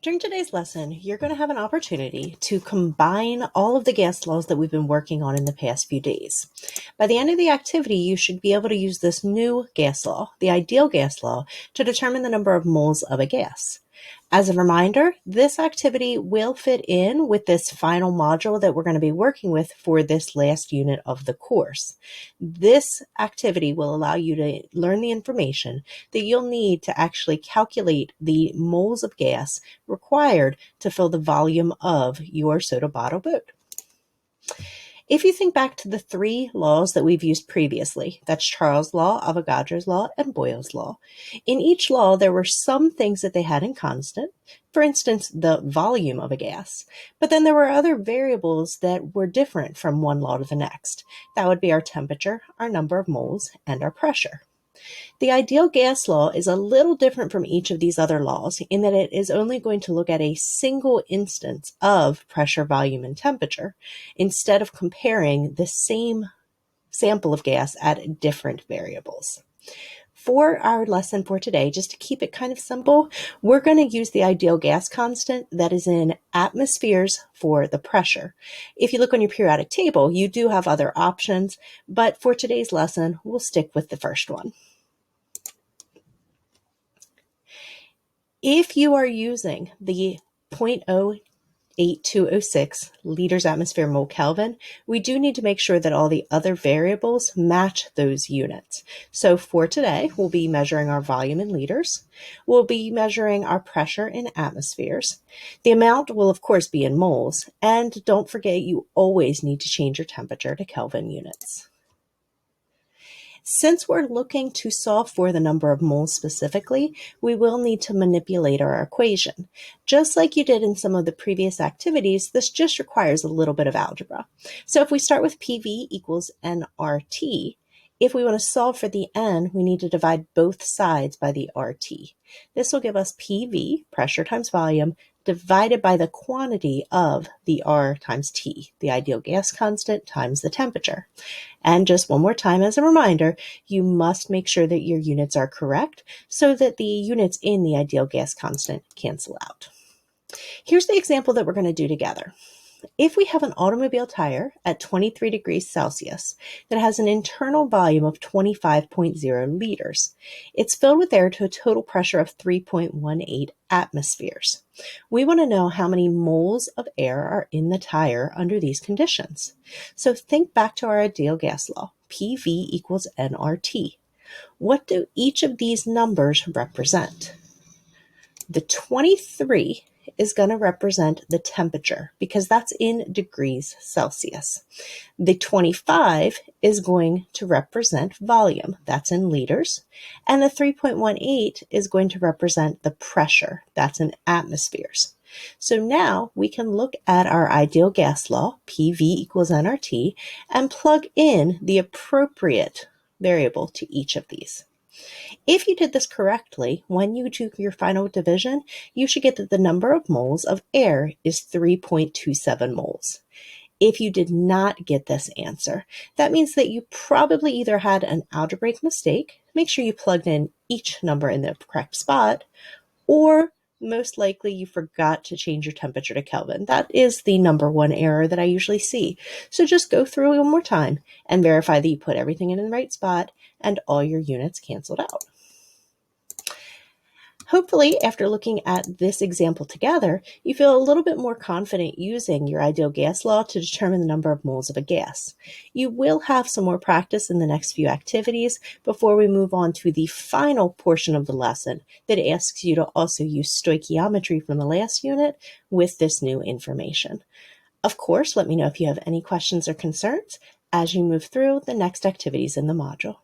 During today's lesson, you're going to have an opportunity to combine all of the gas laws that we've been working on in the past few days. By the end of the activity, you should be able to use this new gas law, the ideal gas law, to determine the number of moles of a gas. As a reminder, this activity will fit in with this final module that we're going to be working with for this last unit of the course. This activity will allow you to learn the information that you'll need to actually calculate the moles of gas required to fill the volume of your soda bottle boat. If you think back to the three laws that we've used previously, that's Charles' law, Avogadro's law, and Boyle's law. In each law, there were some things that they had in constant, for instance, the volume of a gas, but then there were other variables that were different from one law to the next. That would be our temperature, our number of moles, and our pressure. The ideal gas law is a little different from each of these other laws in that it is only going to look at a single instance of pressure, volume, and temperature instead of comparing the same sample of gas at different variables. For our lesson for today, just to keep it kind of simple, we're going to use the ideal gas constant that is in atmospheres for the pressure. If you look on your periodic table, you do have other options, but for today's lesson, we'll stick with the first one. If you are using the 0.08206 liters atmosphere mole Kelvin, we do need to make sure that all the other variables match those units. So for today, we'll be measuring our volume in liters. We'll be measuring our pressure in atmospheres. The amount will, of course, be in moles. And don't forget, you always need to change your temperature to Kelvin units. Since we're looking to solve for the number of moles specifically, we will need to manipulate our equation. Just like you did in some of the previous activities, this just requires a little bit of algebra. So if we start with PV equals nRT, if we want to solve for the N, we need to divide both sides by the RT. This will give us PV, pressure times volume, divided by the quantity of the R times T, the ideal gas constant times the temperature. And just one more time as a reminder, you must make sure that your units are correct so that the units in the ideal gas constant cancel out. Here's the example that we're going to do together. If we have an automobile tire at 23 degrees Celsius that has an internal volume of 25.0 liters, it's filled with air to a total pressure of 3.18 atmospheres. We want to know how many moles of air are in the tire under these conditions. So think back to our ideal gas law, PV equals nRT. What do each of these numbers represent? The 23 is going to represent the temperature because that's in degrees Celsius. The 25 is going to represent volume, that's in liters, and the 3.18 is going to represent the pressure, that's in atmospheres. So now we can look at our ideal gas law, PV equals nRT, and plug in the appropriate variable to each of these. If you did this correctly, when you do your final division, you should get that the number of moles of air is 3.27 moles. If you did not get this answer, that means that you probably either had an algebraic mistake, make sure you plugged in each number in the correct spot, or most likely you forgot to change your temperature to Kelvin. That is the number one error that I usually see. So just go through it one more time and verify that you put everything in the right spot and all your units canceled out. Hopefully, after looking at this example together, you feel a little bit more confident using your ideal gas law to determine the number of moles of a gas. You will have some more practice in the next few activities before we move on to the final portion of the lesson that asks you to also use stoichiometry from the last unit with this new information. Of course, let me know if you have any questions or concerns as you move through the next activities in the module.